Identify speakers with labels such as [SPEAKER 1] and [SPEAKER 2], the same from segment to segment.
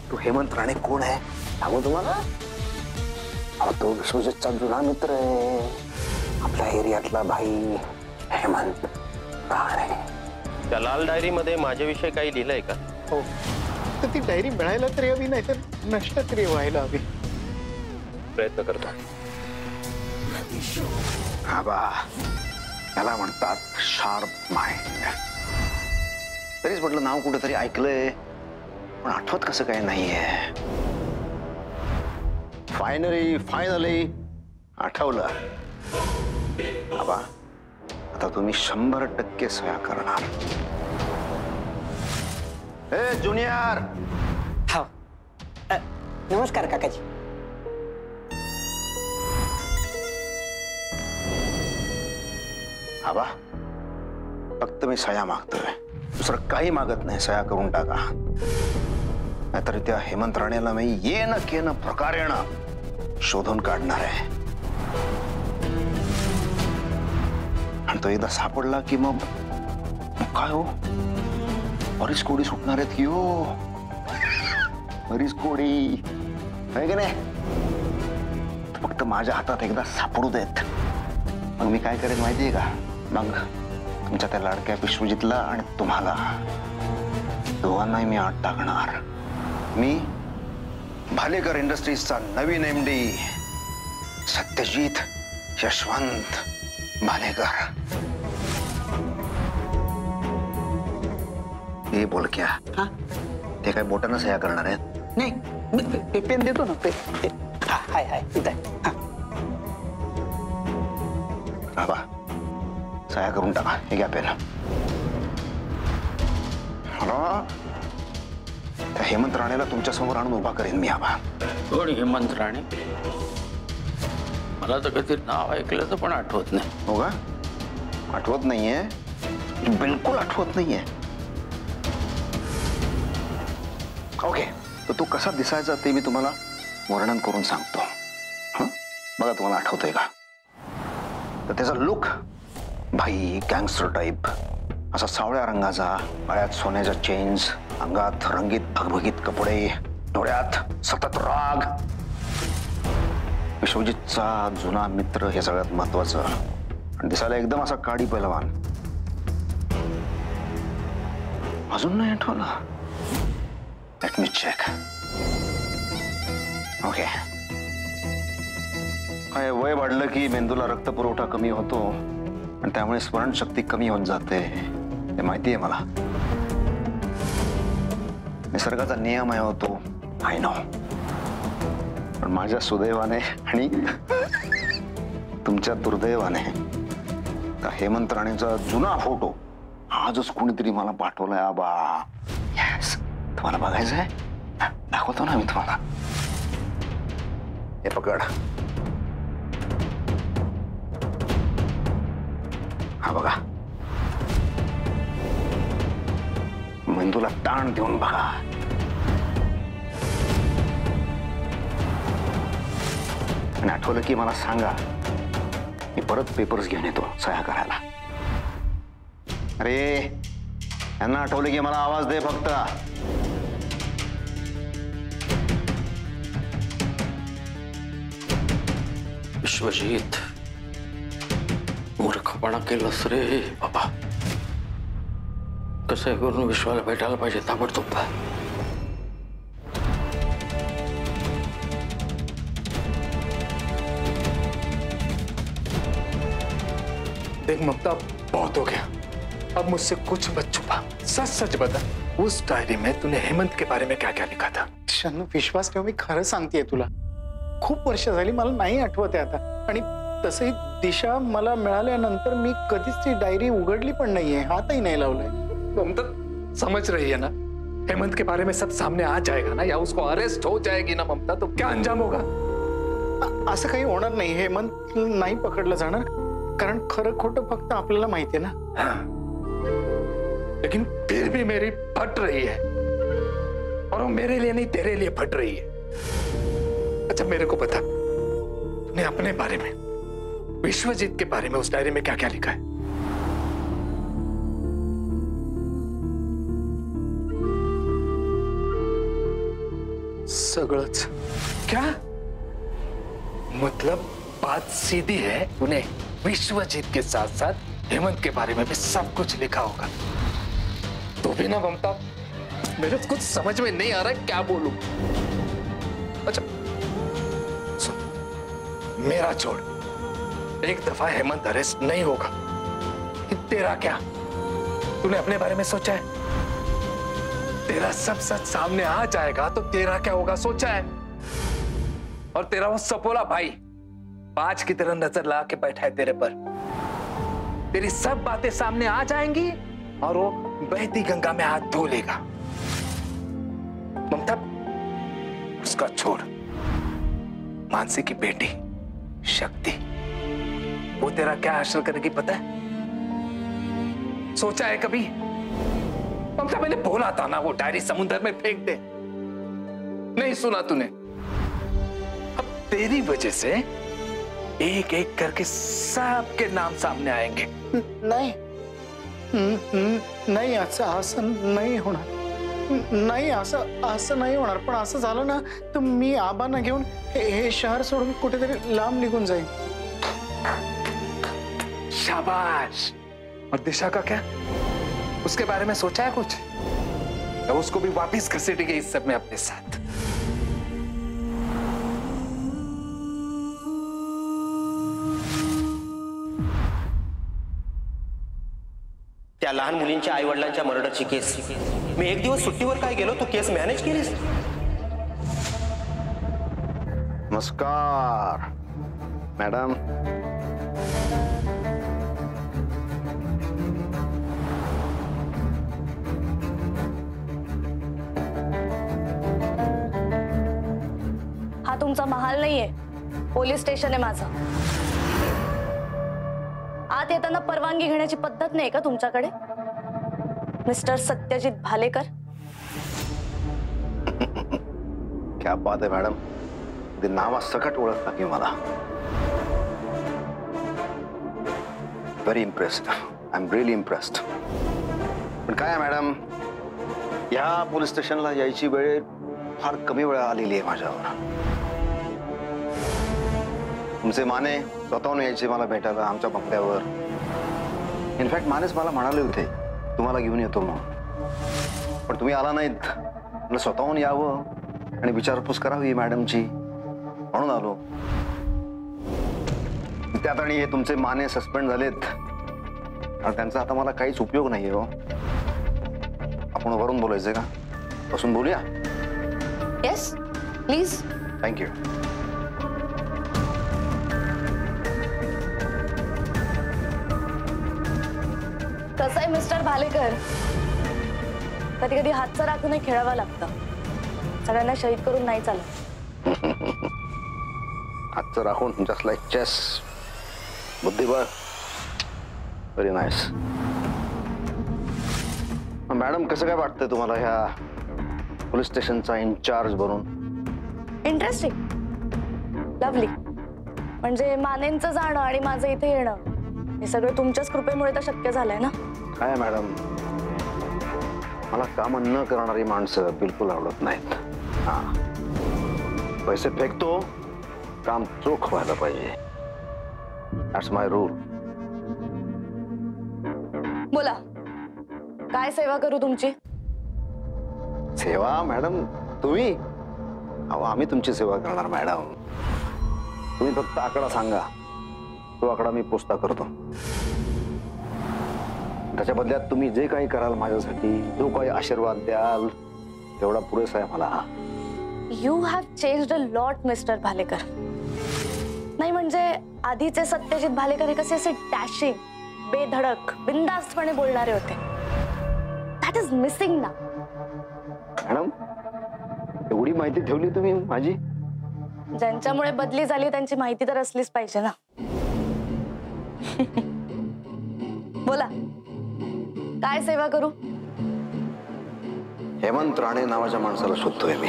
[SPEAKER 1] तो हेमंत राणे कोण आहे सांगू तुम्हाला? तो विश्वजितचा जुना मित्र आहे, आपल्या एरियातला भाई हेमंत राणे.
[SPEAKER 2] त्या लाल डायरी मध्ये माझ्याविषयी काही लिहिलंय का?
[SPEAKER 3] हो, तर ती डायरी मिळायला तरी हवी, नाही तर नष्ट तरी व्हायला हवी.
[SPEAKER 2] प्रयत्न करतो.
[SPEAKER 1] हा बा, याला म्हणतात शार्प माइंड. तरीच म्हटलं नाव कुठेतरी ऐकलंय, पण आठवत कसं काय नाहीये. फायनली आठवलं. आबा, आता तुम्ही 100% सह्या करणार. ए ज्युनियर.
[SPEAKER 4] हा, नमस्कार काकाजी.
[SPEAKER 1] आबा, फक्त मी सह्या मागतोय, दुसरं काही मागत नाही. सह्या करून टाका, नाहीतर त्या हेमंत राणेला मी येणं केनं प्रकारेनं शोधून काढणार आहे. आणि तो एकदा सापडला की मग काय हो, बरीच कोडी सुटणार आहेत की हो, बरीच कोडी आहे की नाही. फक्त माझ्या हातात एकदा सापडू देत, मग मी काय करेन माहितीये का? मग तुमच्या त्या लाडक्या विश्वजितला आणि तुम्हाला दोघांनाही मी आत टाकणार. मी भालेकर इंडस्ट्रीजचा नवीन MD सत्यजित यशवंत भालेकर. हे बोल क्या?
[SPEAKER 4] हा,
[SPEAKER 1] ते काय बोटानं सह्या करणार आहेत?
[SPEAKER 4] नाही, पेन देतो ना. हाय हाय, इथं आहे.
[SPEAKER 1] बाबा, सह्या करून टाका. हे घ्या पेन. हेमंत राणेला तुमच्या समोर आणून उभा करेन मी. आबा,
[SPEAKER 5] कोण हेमंत राणे? मला तर कधी नाव ऐकलं तर पण आठवत नाही.
[SPEAKER 1] हो का? आठवत नाहीये? बिलकुल आठवत नाहीये. ओके, तर तो कसा दिसायचा ते मी तुम्हाला वर्णन करून सांगतो. बघा, तुम्हाला आठवतंय का? तर त्याचा लुक भाई गँगस्टर टाईप, असा सावळ्या रंगाचा, गळ्यात सोन्याच्या चेन्स, अंगात रंगीत भगभगीत कपडे, डोळ्यात सतत राग. विश्वजितचा जुना मित्र हे सगळ्यात महत्वाचं. आणि दिसायला एकदम असा काडी पैलवान. अजून नाही आठवलं? Let me check. ओके, काय वय वाढलं की मेंदूला रक्तपुरवठा कमी होतो आणि त्यामुळे स्मरणशक्ती कमी होत जाते, हे माहिती आहे मला. निसर्गाचा नियम आहे होतो, आय नो. पण माझ्या सुदैवाने आणि तुमच्या दुर्दैवाने त्या हेमंत राणेचा जुना फोटो आजच कुणीतरी मला पाठवलाय. आबा, यस, तुम्हाला बघायचं आहे? दाखवतो ना मी तुम्हाला. हे पकड. हा बघा, मेंदूला ताण देऊन बघा. आणि आठवलं की मला सांगा, मी परत पेपर्स घेऊन येतो सह्या करायला. अरे, यांना आठवलं की मला आवाज दे फक्त.
[SPEAKER 5] विश्वजित, मूर्खपणा केलंस रे बाबा. कसं करून विश्वाला भेटायला पाहिजे ताबडतोब.
[SPEAKER 3] देख ममता, बहुत हो गया. अब मुझसे कुछ मत छुपा. सच सच बता, उस डायरी में तूने हेमंत के बारे में क्या क्या लिखा था? शन्नू, विश्वास ठेव, मी खरं सांगतेय तुला. खूप वर्ष झाली, मला नाही आठवत आहे आता. आणि तसंही दिशा मला मिळाल्यानंतर मी कधीच ती डायरी उघडली पण नाहीये, हातही नाही लावलाय.
[SPEAKER 6] ममता, समझ रही है ना? हेमंत के बारे में सब सामने आ जाएगा ना, या उसको अरेस्ट हो जाएगी ना ममता, तो क्या अंजाम होगा?
[SPEAKER 3] असं काही होणार नाही. हेमंत नाही पकडलं जाणार, कारण खरं खोटं फक्त आपल्याला माहिती आहे ना.
[SPEAKER 6] लेकिन फिर भी मेरी फट रही है, और वो मेरे लिए नहीं तेरे लिए फट रही है. अच्छा, मेरे को बता, तूने अपने बारे में, विश्वजीत के बारे में उस डायरी में क्या क्या लिखा है?
[SPEAKER 3] सगळंच. क्या मतलब बात सीधी है, तूने विश्वजीत के साथ साथ हेमंत के बारे में भी सब कुछ लिखा होगा. तो भी ना ममता, मेरे कुछ समझ में नहीं आ रहा है क्या बोलूं. अच्छा सुन, मेरा छोड़, एक दफा हेमंत अरेस्ट नहीं होगा कि तेरा क्या? तूने अपने बारे में सोचा है? तेरा सब सच सामने आ जाएगा तो तेरा क्या होगा सोचा है? और तेरा वो सपोला भाई बाज की तरह नजर ला के बैठा है तेरे पर. तेरी सब बातें सामने आ जाएंगी और वो बहती गंगा में हाथ धो लेगा. ममता, उसका छोड़. मानसी की बेटी शक्ति, वो तेरा क्या हासिल करेगी पता है? सोचा है कभी? ममता, मैंने बोला था ना वो डायरी समुद्र में फेंक दे. नहीं सुना तूने? अब तेरी वजह से एक एक करके सबके नाम सामने आएंगे.
[SPEAKER 4] नाही नाही, असं नाही होणार. नाही, असं नाही होणार. पण असं झालं ना तर मी आबांना घेऊन हे शहर सोडून कुठेतरी लांब निघून जाईन.
[SPEAKER 3] शाबाश. और दिशा का क्या? उसके बारे में सोचा है कुछ? तो उसको भी वापस घसीटेंगे इस सब में अपने साथ.
[SPEAKER 2] त्या लहान मुलींच्या आई वडिलांच्या मर्डरची केस मी एक दिवस सुट्टीवर काय गेलो, तू केस मॅनेज केलीस?
[SPEAKER 1] नमस्कार मॅडम.
[SPEAKER 7] हा तुमचा महाल नाहीये, पोलीस स्टेशन आहे माझं. आत येताना परवानगी घेण्याची पद्धत नाही का तुमच्याकडे, मिस्टर सत्यजित भालेकर?
[SPEAKER 1] क्या बात है मॅडम, ते नावासकट ओळखता की मला. Very impressed. I am really impressed. पण काय आहे मॅडम, या पोलीस स्टेशनला यायची वेळ फार कमी वेळा आलेली आहे माझ्यावर. तुमचे माने स्वतःहून यायचे मला भेटायला आमच्या बंगल्यावर. इनफॅक्ट मानेच मला म्हणाले होते तुम्हाला घेऊन येतो म्हणून, पण तुम्ही आला नाहीत. मला स्वतःहून यावं आणि विचारपूस करावी मॅडमची म्हणून आलो. त्यात आणि हे तुमचे माने सस्पेंड झालेत आणि त्यांचा आता मला काहीच उपयोग नाहीये. हो, आपण वरून बोलायचंय का? बसून बोलूया.
[SPEAKER 7] Yes please.
[SPEAKER 1] थँक्यू.
[SPEAKER 7] कसं आहे मिस्टर भालेकर, कधी कधी हातचं राखूनही खेळावं लागतं. सगळ्यांना शहीद करून नाही चालत.
[SPEAKER 1] हातचं राखून जस्ट लाईक चेस. बुद्धिबळ. Very nice. मॅडम, कसं काय वाटतंय तुम्हाला ह्या पोलीस स्टेशनचा इन्चार्ज बनून?
[SPEAKER 7] Interesting, lovely. म्हणजे मानेंचं जाणं आणि माझं इथे येणं हे सगळं तुमच्याच कृपेमुळे तर शक्य झालंय ना.
[SPEAKER 1] काय मॅडम, मला काम न करणारी माणसं बिलकुल आवडत नाहीत. हा, पैसे फेकतो, काम चोख व्हायला पाहिजे. That's my rule.
[SPEAKER 7] बोला, काय सेवा करू तुमची?
[SPEAKER 1] सेवा मॅडम? तुम्ही? अहो, आम्ही तुमची सेवा करणार मॅडम. तुम्ही फक्त आकडा सांगा, तो आकडा मी पोचता करतो. त्याच्या बदल्यात तुम्ही जे काही कराल माझ्यासाठी, जो काही आशीर्वाद द्याल, तेवढा पुरेसा आहे मला.
[SPEAKER 7] You have changed a lot mister Bhalekar. नाही म्हणजे आधीचे सत्यजित भालेकर हे कसे असे डॅशिंग, बेधडक, बिनधास्तपणे बोलणारे होते. दॅट इज मिसिंग ना.
[SPEAKER 1] मॅडम, एवढी माहिती ठेवली तुम्ही माझी?
[SPEAKER 7] ज्यांच्यामुळे बदली झाली त्यांची माहिती तर असलीच पाहिजे ना. बोला, काय सेवा करू?
[SPEAKER 1] हेमंत राणे नावाच्या माणसाला शोधतोय मी.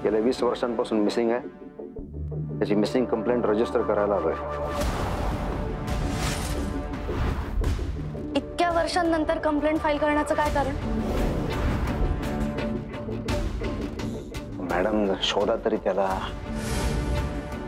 [SPEAKER 1] गेल्या 20 वर्षांपासून मिसिंग आहे. त्याची मिसिंग कंप्लेंट रजिस्टर करायला आलोय.
[SPEAKER 7] इतक्या वर्षांनंतर कंप्लेंट फाईल करण्याचं काय कारण?
[SPEAKER 1] मॅडम शोधा तरी त्याला,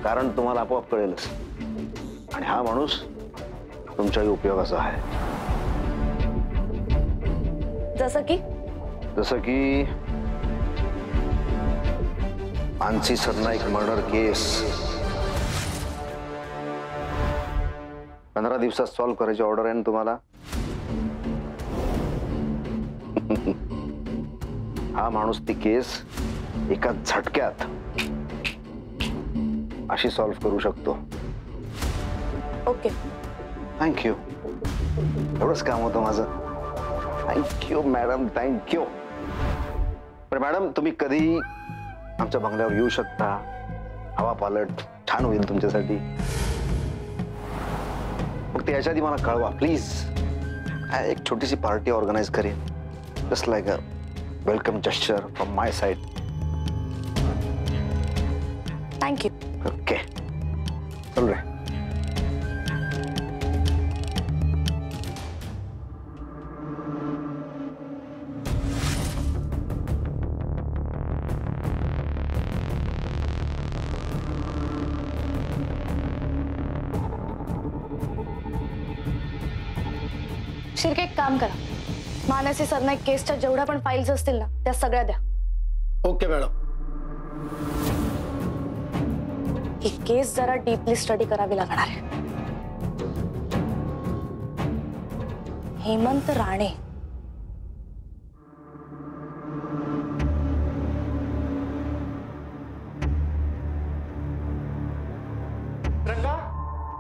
[SPEAKER 1] कारण तुम्हाला आपोआप कळेलच. आणि हा माणूस तुमच्याही उपयोगाचा आहे. जसं की मानसी सरनाईक मर्डर केस 15 दिवसात सॉल्व्ह करायची ऑर्डर आहे ना तुम्हाला. हा माणूस ती केस एका झटक्यात अशी सॉल्व्ह करू शकतो.
[SPEAKER 7] Okay,
[SPEAKER 1] thank you. एवढंच काम होतं माझं. Thank you madam, thank you. पण मॅडम तुम्ही कधी आमच्या बंगल्यावर येऊ शकता. हवा पालट छान होईल तुमच्यासाठी. फक्त याच्या आधी मला कळवा प्लीज. एक छोटीशी पार्टी ऑर्गनाइज करेन, just like a welcome gesture from my side.
[SPEAKER 7] Thank you.
[SPEAKER 1] Okay, चल रे.
[SPEAKER 7] शिर्के, एक काम करा, मानसी सरनाईक केसच्या जेवढ्या पण फाईल्स असतील ना त्या सगळ्या द्या.
[SPEAKER 4] Okay madam.
[SPEAKER 7] ही केस जरा डीपली स्टडी करावी लागणार आहे. हेमंत राणे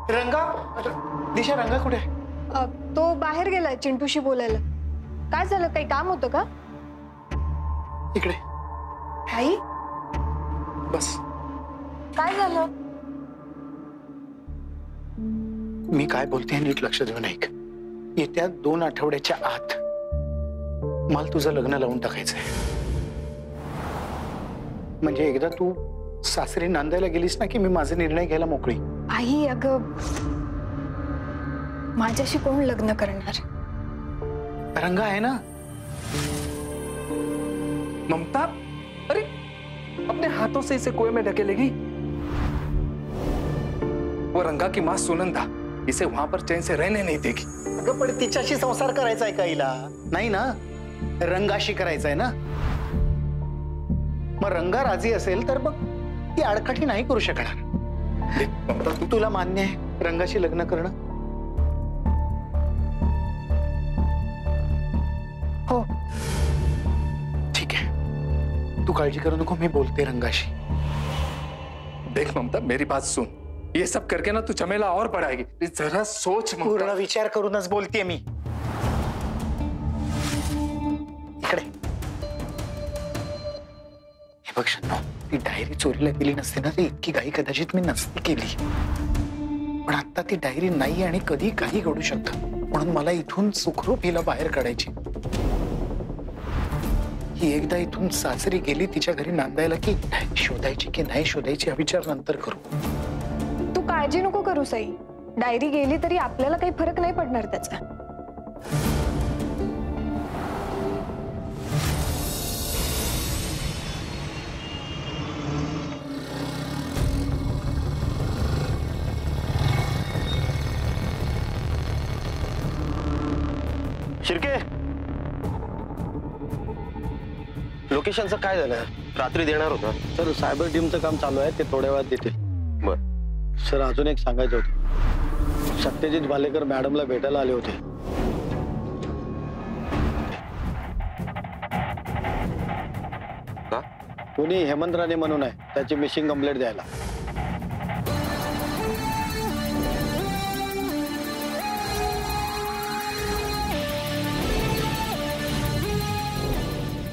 [SPEAKER 4] रंगा, दिशा, रंगा कुठे आहे?
[SPEAKER 8] तो बाहेर गेलाय चिंटूशी बोलायला. काय झालं, काही काम होतं का?
[SPEAKER 4] इकडे.
[SPEAKER 8] आई,
[SPEAKER 4] बस.
[SPEAKER 8] काय झालं?
[SPEAKER 4] मी काय बोलते नीट लक्ष देऊन ऐक. येत्या 2 आठवड्याच्या आत मला तुझं लग्न लावून टाकायचंय. म्हणजे एकदा तू सासरी नांदायला गेलीस ना की मी माझा निर्णय घ्यायला मोकळी.
[SPEAKER 8] आई, अगं माझ्याशी कोण लग्न करणार?
[SPEAKER 4] रंगा आहे ना.
[SPEAKER 6] ममता, अरे अपने हाथों से इसे कुएं में ढकेलेगी? वो रंगा की मां सुनंदा इसे वहां पर चैन से रहने नहीं देगी.
[SPEAKER 4] अगं पण तिच्याशी संसार करायचा आहे का हिला? नाही ना, रंगाशी करायचा आहे ना. मग रंगा राजी असेल तर मग ती आडकाठी नाही करू शकणार.
[SPEAKER 6] ममता,
[SPEAKER 4] तुला मान्य आहे रंगाशी लग्न करणं?
[SPEAKER 8] हो.
[SPEAKER 4] ठीक आहे, तू काळजी करू नको, मी बोलते रंगाशी.
[SPEAKER 6] देख ममता, मेरी बात सुन. ये सब करके ना तू झमेला और बढ़ाएगी. जरा सोच ममता.
[SPEAKER 4] पूर्ण विचार करूनच बोलतेय मी. इकडे हे बघ शंभू, ती डायरी चोरीला गेली नसते ना, ती इतकी घाई कदाचित मी नसती केली. पण आता ती डायरी नाही आणि कधी काही घडू शकतं. म्हणून मला इथून सुखरूप हिला बाहेर काढायची. ही एकदा इथून सासरी गेली तिच्या घरी नांदायला की शोधायची की नाही शोधायची हा विचार नंतर करू.
[SPEAKER 8] तू काळजी नको करू साई. डायरी गेली तरी आपल्याला काही फरक नाही पडणार त्याचा.
[SPEAKER 2] शिर्के, लोकेशनचं काय झालं? रात्री देणार होतं.
[SPEAKER 9] सर, सायबर टीमचं काम चालू आहे, ते थोड्या वेळात देतील.
[SPEAKER 2] बर
[SPEAKER 9] सर, अजून एक सांगायचं होतं. सत्यजित भालेकर मॅडमला भेटायला आले होते.
[SPEAKER 2] का?
[SPEAKER 9] कोणी हेमंत राणे म्हणून आहे, त्याची मिसिंग कंप्लेंट द्यायला.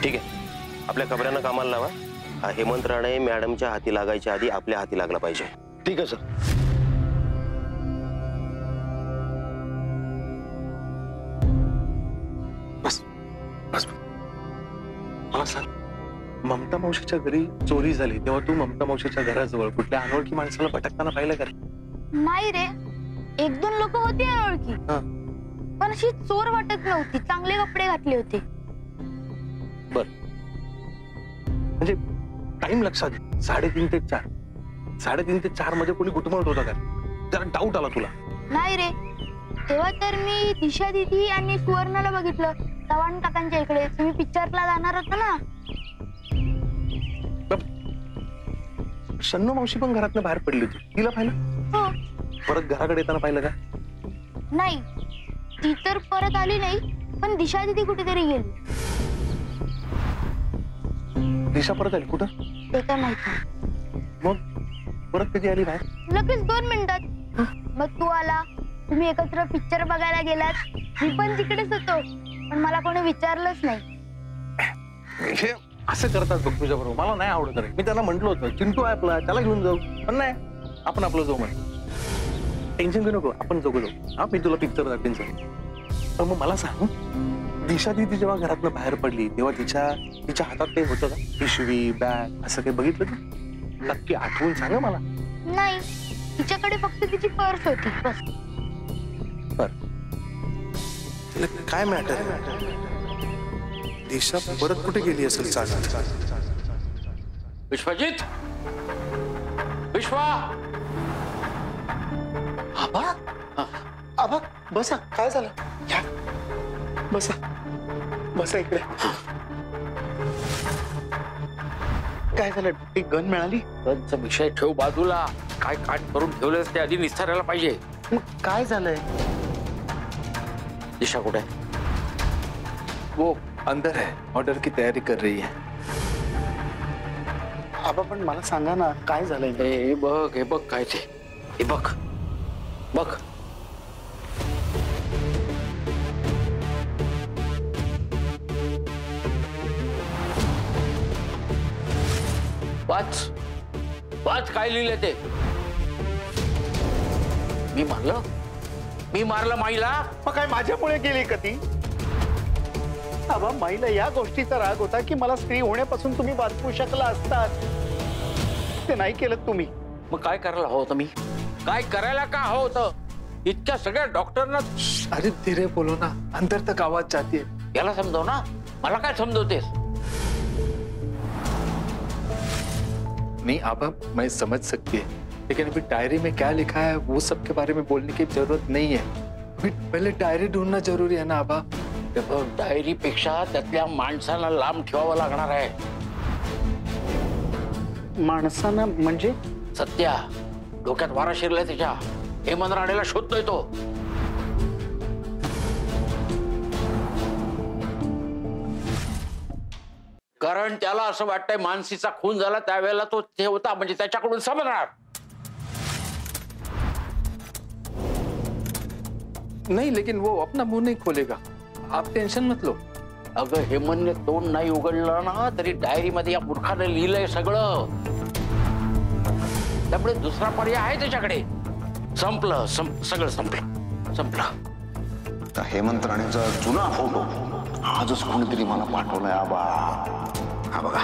[SPEAKER 2] ठीक आहे, आपल्या खबऱ्यांना कामाला लावा. हा हेमंत राणे मॅडमच्या हाती लागायच्या आधी आपल्या हाती लागला पाहिजे.
[SPEAKER 9] ठीक आहे सर.
[SPEAKER 3] बस बस. मला सांग, ममता मावशीच्या घरी चोरी झाली तेव्हा तू ममता मावशीच्या घराजवळ कुठल्या अनोळखी माणसाला भटकताना पाहिलं का?
[SPEAKER 10] नाही रे, 1-2 लोक होती अनोळखी, पण अशी चोर वाटत नव्हती. चांगले कपडे घातले होते.
[SPEAKER 3] बर, म्हणजे
[SPEAKER 11] टाइम लक्षात घे, 3:30 ते 4. 3:30 ते 4 मध्ये कोणी गुटमळत होता का? जरा डाऊट आला तुला?
[SPEAKER 10] नाही रे, तेव्हा तर मी दिशा दीदी आणि सुवर्णाला बघितलं चव्हाण काकांच्या इकडे. तुम्ही पिक्चरला जाणार होता ना.
[SPEAKER 11] शन्नू मावशी पण घरातनं बाहेर पडली होती, तिला पाहिलं?
[SPEAKER 10] हो.
[SPEAKER 11] परत घराकडे येताना पाहिलं का?
[SPEAKER 10] नाही, ती तर परत आली नाही, पण दिशा दीदी कुठेतरी गेली.
[SPEAKER 11] दिशा परत आली कुठं?
[SPEAKER 10] ते काय माहित नाही.
[SPEAKER 11] मग परत कधी आली बाहेर?
[SPEAKER 10] लगेच 2 मिनिटात. मग तू आला, तुम्ही एकत्र पिक्चर बघायला गेलात. मी पण तिकडेच होतो, पण मला कोणी विचारलंच नाही.
[SPEAKER 11] हे असं करतात बघ तुझ्या बरोबर, मला नाही आवडत रे. मी त्याला म्हंटल होतं चिंटू आहे आपला, त्याला घेऊन जाऊ, पण नाही, आपण आपलं जाऊ म्हणे. टेन्शन घेऊ नको, आपण जाऊ. हा, मी तुला पिक्चर दाखवेन. पण मग मला सांग, दिशा दीदी जेव्हा घरातनं बाहेर पडली तेव्हा तिच्या हातात काही होतं का? पिशवी, बॅग असं काही बघितलं तू? नक्की आठवून सांग मला.
[SPEAKER 10] नाही, तिच्याकडे फक्त तिची पर्स होती बस.
[SPEAKER 11] काय मॅटर? दिशा परत कुठे गेली असेल?
[SPEAKER 5] विश्वजित, विश्वा.
[SPEAKER 4] आबा, आबा बसा. काय झालं? या बसा, बसा इकडे. काय झालं? ती गन मिळाली?
[SPEAKER 5] गनचा विषय ठेव बाजूला. काय काट करून ठेवलेस ते आधी निस्तारायला पाहिजे.
[SPEAKER 4] मग काय झालंय?
[SPEAKER 5] दिशा कुठे आहे?
[SPEAKER 3] वो अंदर है, ऑर्डर की तैयारी कर रही है.
[SPEAKER 4] आबा पण मला सांगा ना, काय झालंय?
[SPEAKER 5] हे बघ काय ते. हे बघ. वाच काय लिहिलंय ते. मी मारलं माईला.
[SPEAKER 4] मग काय माझ्यामुळे गेली का ती? आबा, माईला या गोष्टीचा राग होता की मला स्त्री होण्यापासून तुम्ही वाचवू शकला असतात. ते नाही केलं तुम्ही.
[SPEAKER 5] मग काय करायला हवं होतं मी? काय करायला का हवं होतं? इतक्या सगळ्या डॉक्टरना.
[SPEAKER 3] अरे धीरे बोलो ना, अंदर तक आवाज जाती है.
[SPEAKER 5] याला समजव ना. मला काय समजवतेस?
[SPEAKER 3] नहीं आबा, मैं समझ सकती है, लेकिन अभी डायरी में क्या लिखा है वो सब के बारे में बोलने की जरूरत नहीं है. पहले डायरी ढूंढना जरूरी है ना आबा.
[SPEAKER 5] डायरी पेक्षा त्यातल्या माणसाला लांब ठेवावं लागणार आहे.
[SPEAKER 4] माणसांना म्हणजे?
[SPEAKER 5] सत्या, डोक्यात वारा शिरलाय त्याच्या. हेमंत राणेला शोधतोय तो. कारण त्याला असं वाटतंय मानसीचा खून झाला त्यावेळेला तो ते होता, म्हणजे त्याच्याकडून समजणार.
[SPEAKER 3] नहीं, लेकिन वो अपना मुंह नहीं खोलेगा, आप टेंशन मत लो.
[SPEAKER 5] अगं, हेमंतने तोंड नाही उघडलं ना तरी डायरी मध्ये या मूर्खाने लिहिलंय सगळं. त्यामुळे दुसरा पर्याय आहे त्याच्याकडे. सगळं संपलं.
[SPEAKER 1] हेमंत राणेचा जुना फोटो आजच कोणीतरी मला पाठवलाय आबा. हा बघा.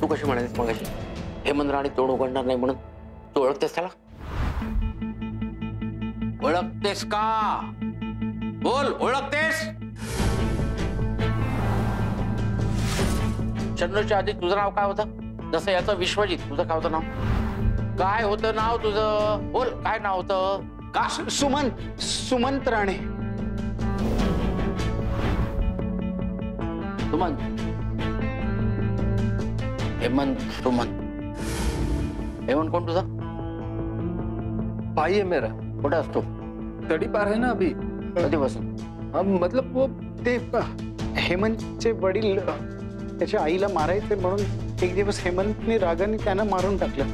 [SPEAKER 5] तू कशी म्हणालीस मगाशी हेमंत राणे तोंड उघडणार नाही म्हणून? तू ओळखतेस त्याला? ओळखतेस का? बोल, ओळखतेस? चंद्रच्या आधी तुझं नाव काय होतं? जसं याचं विश्वजित, तुझं काय होतं नाव? काय होतं नाव तुझं? बोल, काय नाव होतं? का?
[SPEAKER 4] सुमंत राणे.
[SPEAKER 5] सुमंत. हेमंत सुमंत. हेमंत कोण तुझा?
[SPEAKER 3] भाई है मेरा.
[SPEAKER 5] कुठे असतो?
[SPEAKER 3] तड़ी पार है ना अभी.
[SPEAKER 5] कधीपासून?
[SPEAKER 3] मतलब वो
[SPEAKER 4] ते हेमंतचे वडील त्याच्या आईला मारायचे म्हणून एक दिवस हेमंतने रागाने त्यांना मारून टाकलं.